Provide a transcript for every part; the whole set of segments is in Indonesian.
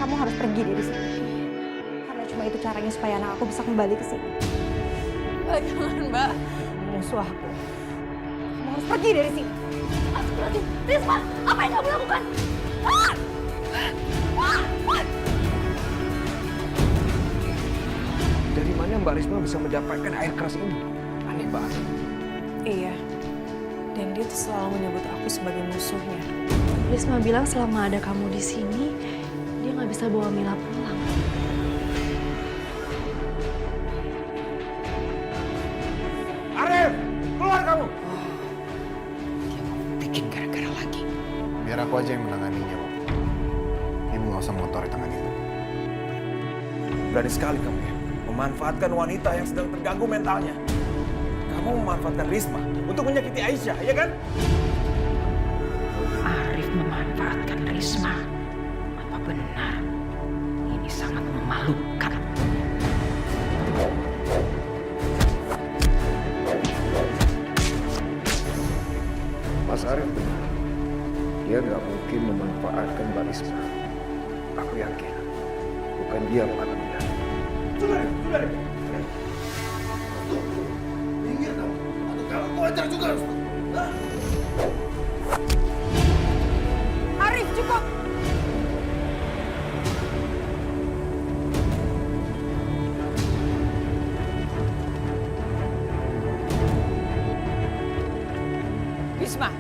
kamu harus pergi dari sini. Karena cuma itu caranya supaya anak aku bisa kembali ke sini. Mbak, jangan, Mbak. Musuh aku. Kamu harus pergi dari sini. Astagfirullahaladzim. Risma, apa yang kamu lakukan? Dari mana Mbak Risma bisa mendapatkan air keras ini? Aneh banget. Iya, dan dia tuh selalu menyebut aku sebagai musuhnya. Risma bilang selama ada kamu di sini, dia nggak bisa bawa Mila pulang. Arif, keluar kamu! Bikin gara-gara lagi. Biar aku aja yang menanganinya, Om. Ibu nggak usah mengotori tangan itu. Berani sekali kamu ya, memanfaatkan wanita yang sedang terganggu mentalnya. Kamu memanfaatkan Risma untuk menyakiti Aisyah, ya kan? Arif memanfaatkan Risma. Apa benar? Ini sangat memalukan. Mas Arif benar. Dia nggak mungkin memanfaatkan Mbak Risma. Aku yakin, bukan dia pelakunya. Sudah. Minggir kamu. Kalau kau ajar juga harus. Arif, cukup! Risma,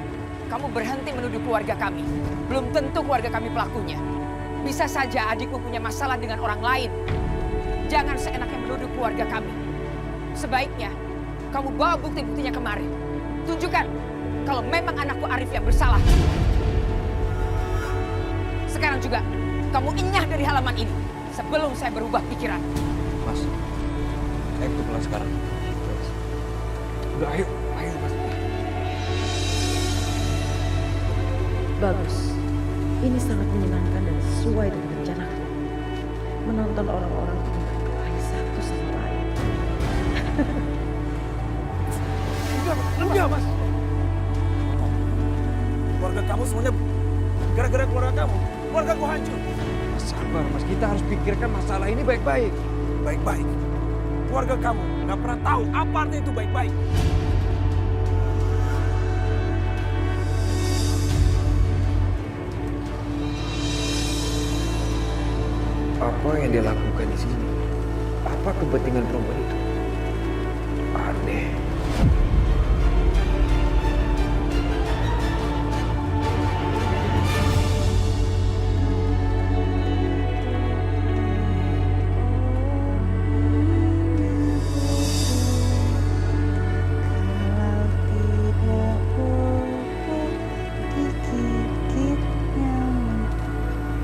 kamu berhenti menuduh keluarga kami. Belum tentu keluarga kami pelakunya. Bisa saja adikmu punya masalah dengan orang lain. Jangan seenaknya menuduh keluarga kami. Sebaiknya kamu bawa bukti-buktinya kemari. Tunjukkan kalau memang anakku Arif yang bersalah. Sekarang juga kamu enyah dari halaman ini sebelum saya berubah pikiran. Mas, saya ke pulang sekarang. Udah, ayo Mas. Bagus. Ini sangat menyenangkan dan sesuai dengan rencanaku. Menonton orang-orang berkelahi satu sama lain. Enggak, Mas. Keluarga kamu semuanya gara-gara keluarga kamu. Keluarga ku hancur. Mas, sabar, Mas. Kita harus pikirkan masalah ini baik-baik. Baik-baik. Keluarga kamu nggak pernah tahu apa artinya itu baik-baik. Apa yang dia lakukan di sini? Apa kepentingan perempuan itu? Aneh.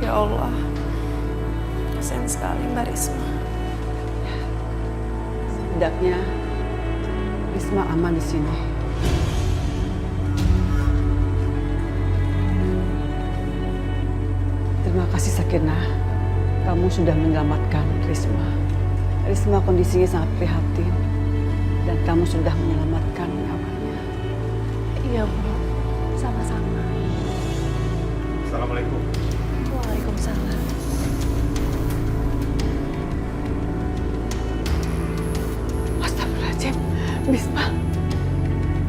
Ya Allah, kasihan sekali Mbak Risma. Hendaknya Risma aman di sini. Terima kasih Sakinah. Kamu sudah menyelamatkan Risma. Risma kondisinya sangat prihatin dan kamu sudah menyelamatkan nyawanya. Iya Bu, sama-sama. Assalamualaikum. Waalaikumsalam. Astagfirullahaladzim, Risma,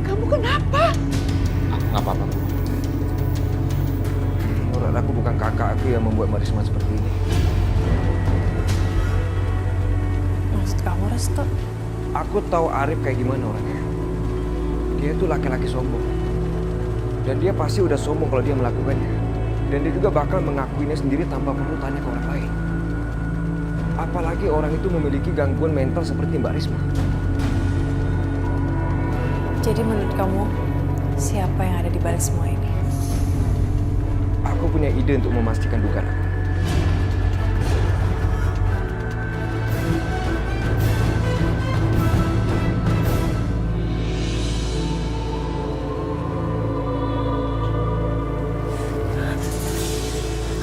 kamu kenapa? Aku nggak apa-apa, Bu. Menurut aku bukan kakak aku yang membuat Mbak Risma seperti ini. Maksud kamu Restu? Aku tahu Arif kayak gimana orangnya. Dia itu laki-laki sombong. Dan dia pasti udah sombong kalau dia melakukannya. Dan dia juga bakal mengakuinya sendiri tanpa perlu tanya ke orang lain. Apalagi orang itu memiliki gangguan mental seperti Mbak Risma. Jadi menurut kamu, siapa yang ada di balik semua ini? Aku punya ide untuk memastikan dugaan aku.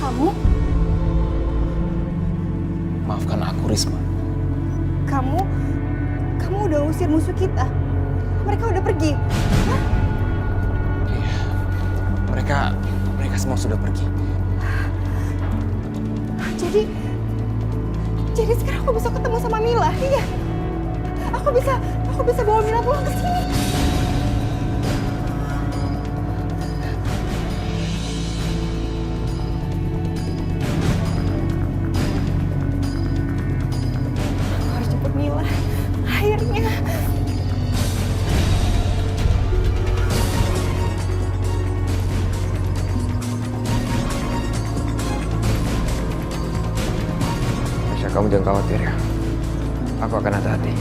Kamu? Maafkan aku, Risma. Kamu udah usir musuh kita. Mereka udah pergi. Hah? Iya. Mereka semua sudah pergi. Jadi sekarang aku bisa ketemu sama Mila, iya. Aku bisa bawa Mila pulang ke sini. Aku harus jemput Mila. Akhirnya. Aisyah, kamu jangan khawatir ya. Aku akan hati-hati.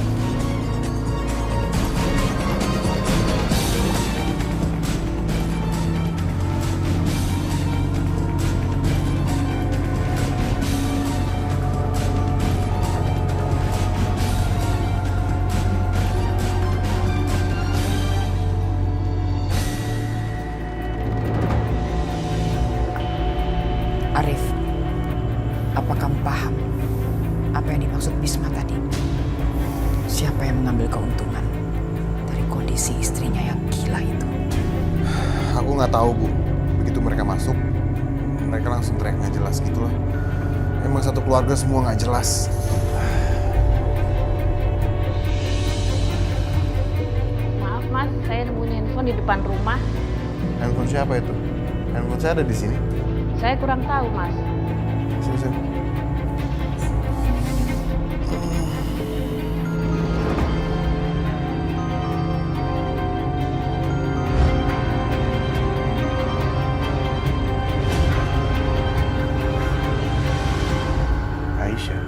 Arif, apa kamu paham apa yang dimaksud Bisma tadi? Siapa yang mengambil keuntungan dari kondisi istrinya yang gila itu? Aku nggak tahu, Bu. Begitu mereka masuk, mereka langsung teriak nggak jelas gitu loh. Emang satu keluarga semua nggak jelas. Maaf mas, saya nemuin handphone di depan rumah. Handphone siapa itu? Handphone saya ada di sini. Saya kurang tahu mas. Sini. Aisyah.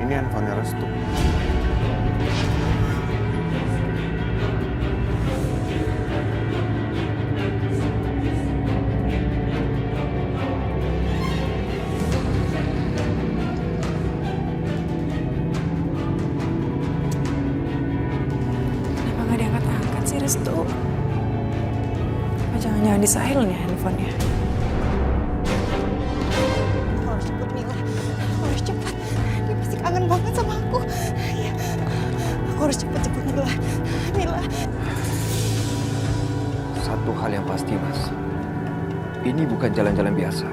Ini handphonenya Restu. Kenapa nggak diangkat-angkat sih Restu? Apa jangan-jangan di silent ya handphonenya? Aku harus jemput Mila. Aku harus cepat. Dia pasti kangen banget sama aku. Iya. Aku harus cepat jemput Mila. Mila. Satu hal yang pasti, Mas. Ini bukan jalan-jalan biasa.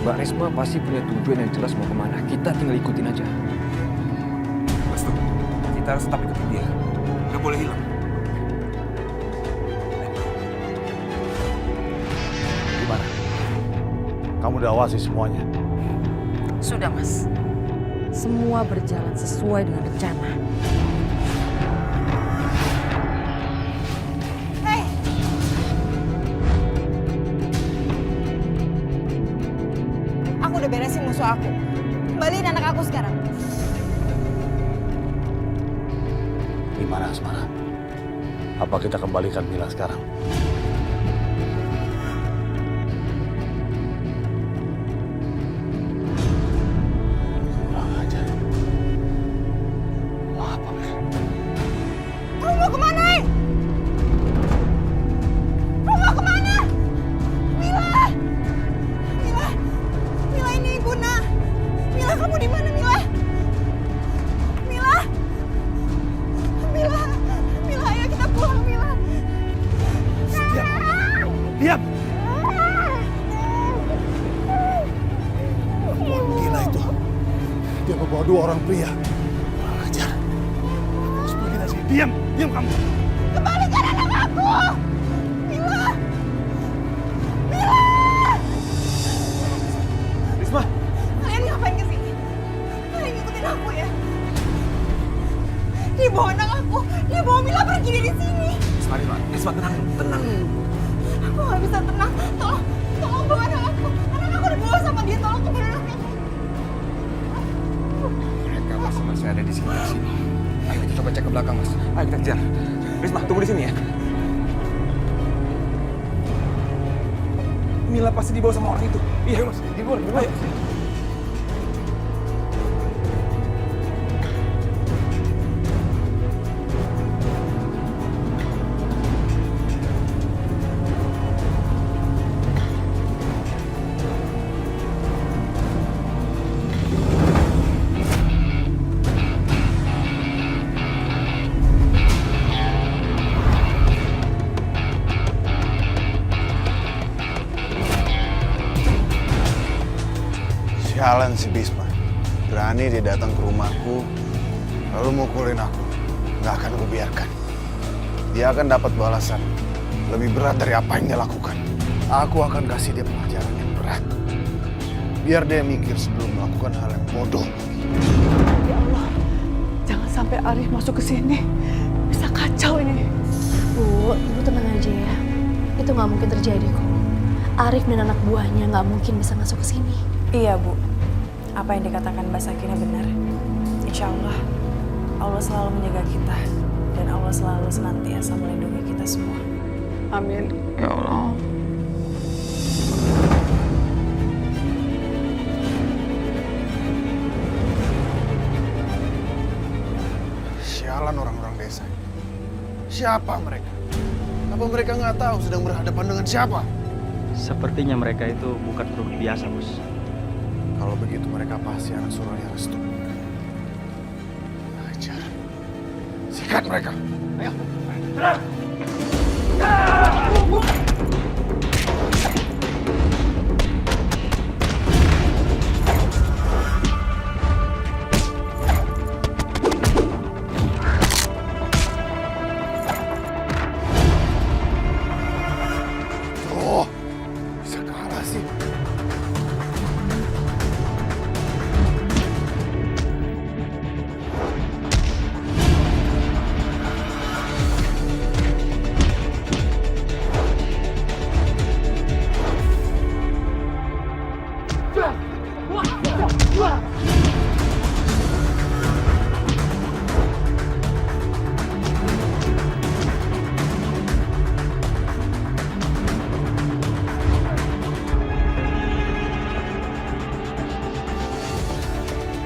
Mbak Risma pasti punya tujuan yang jelas mau kemana. Kita tinggal ikutin aja. Restu, kita harus tetap ikutin dia. Nggak boleh hilang. Gimana? Kamu udah awasi semuanya? Sudah, Mas. Semua berjalan sesuai dengan rencana. Hei! Aku udah beresin musuh aku. Kembaliin anak aku sekarang. Gimana, Asmara? Apa kita kembalikan Mila sekarang? Kurang ajar. Mau apa, Mila? Kamu mau kemana? Kamu mau kemana? Mila! Mila! Mila, ini Guna. Mila, kamu di mana, Mila? Mila! Mila! Mila, ayo kita pulang, Mila. Diam! Gila itu. Dia membawa dua orang pria. Kurang ajar. Terus pergi dari sini. Diam! Diam kamu! Kembalikan anak aku! Mila! Mila! Risma, Kalian ngapain ke sini? Kalian ngikutin aku ya? Dia bawa anak aku. Dia bawa Mila pergi dari sini. Risma, tenang. Aku gak bisa tenang. Tolong bawa anak aku. Anak aku dibawa sama dia. Tolong kembali anak aku. Mereka masih ada di sekitar sini. Ayo kita coba cek ke belakang, Mas. Ayo kita kejar. Risma, tunggu di sini ya. Mila pasti dibawa sama orang itu. Iya, Mas. Dibawa. Ayo. Sialan si Bisma. Berani dia datang ke rumahku, lalu mukulin aku. Nggak akan gue biarkan. Dia akan dapat balasan lebih berat dari apa yang dia lakukan. Aku akan kasih dia pelajaran yang berat. Biar dia mikir sebelum melakukan hal yang bodoh. Ya Allah, jangan sampai Arif masuk ke sini. Bisa kacau ini. Bu, Ibu tenang aja ya. Itu nggak mungkin terjadi kok. Arif dan anak buahnya nggak mungkin bisa masuk ke sini. Iya, Bu. Apa yang dikatakan Mbak Sakina benar. Insya Allah, Allah selalu menjaga kita. Dan Allah selalu senantiasa melindungi kita semua. Amin. Ya Allah. Sialan orang-orang desa. Siapa mereka? Apa mereka nggak tahu sedang berhadapan dengan siapa? Sepertinya mereka itu bukan penduduk biasa, Bos. Kalau begitu mereka pasti anak suruhnya Restu. Ajar. Sikat mereka. Ayo. Oh, bisa kalah sih.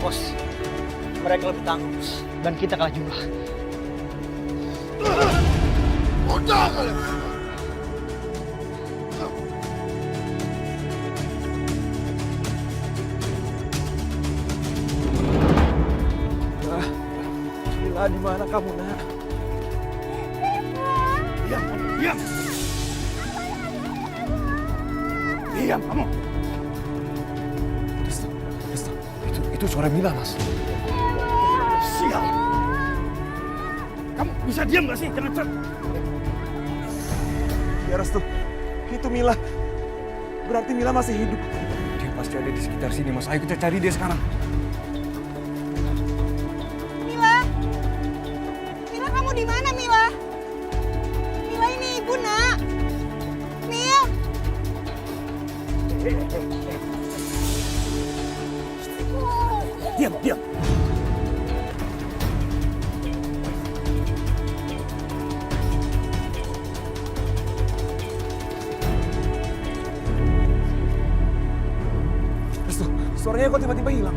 Bos, mereka lebih tangguh, Bos. Dan kita kalah jumlah. Bodoh kalian. Mila, di mana kamu, Nak? Diam, diam. Diam kamu. Itu suara Mila, Mas. Sial. Kamu bisa diam gak sih? Jangan cat. Ya, Restu. Itu Mila. Berarti Mila masih hidup. Dia pasti ada di sekitar sini, Mas. Ayo kita cari dia sekarang. Mila! Mila, kamu di mana, Mila? Mila, ini Ibu, Nak. Mil! Diam, diam. Restu, suaranya kok tiba-tiba hilang?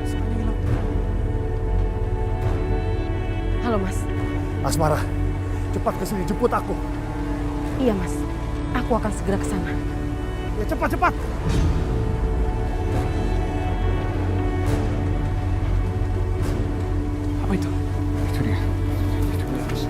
Suaranya hilang. Halo, Mas. Asmara, cepat ke sini jemput aku. Iya, Mas. Aku akan segera ke sana. Ya cepat, cepat. Apa itu? Itu dia. Itu dia, Mas.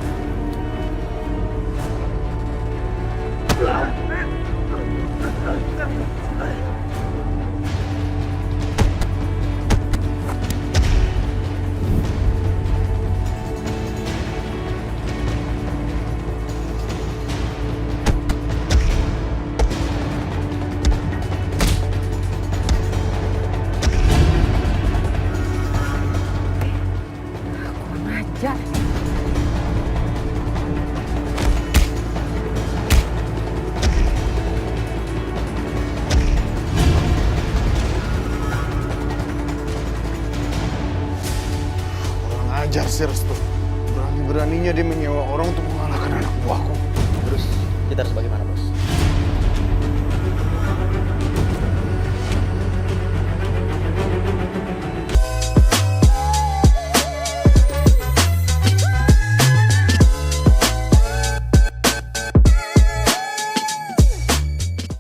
Ajar. Kurang ajar sih Restu. Berani-beraninya dia menyewa orang untuk mengalahkan anak buahku. Terus kita harus bagaimana,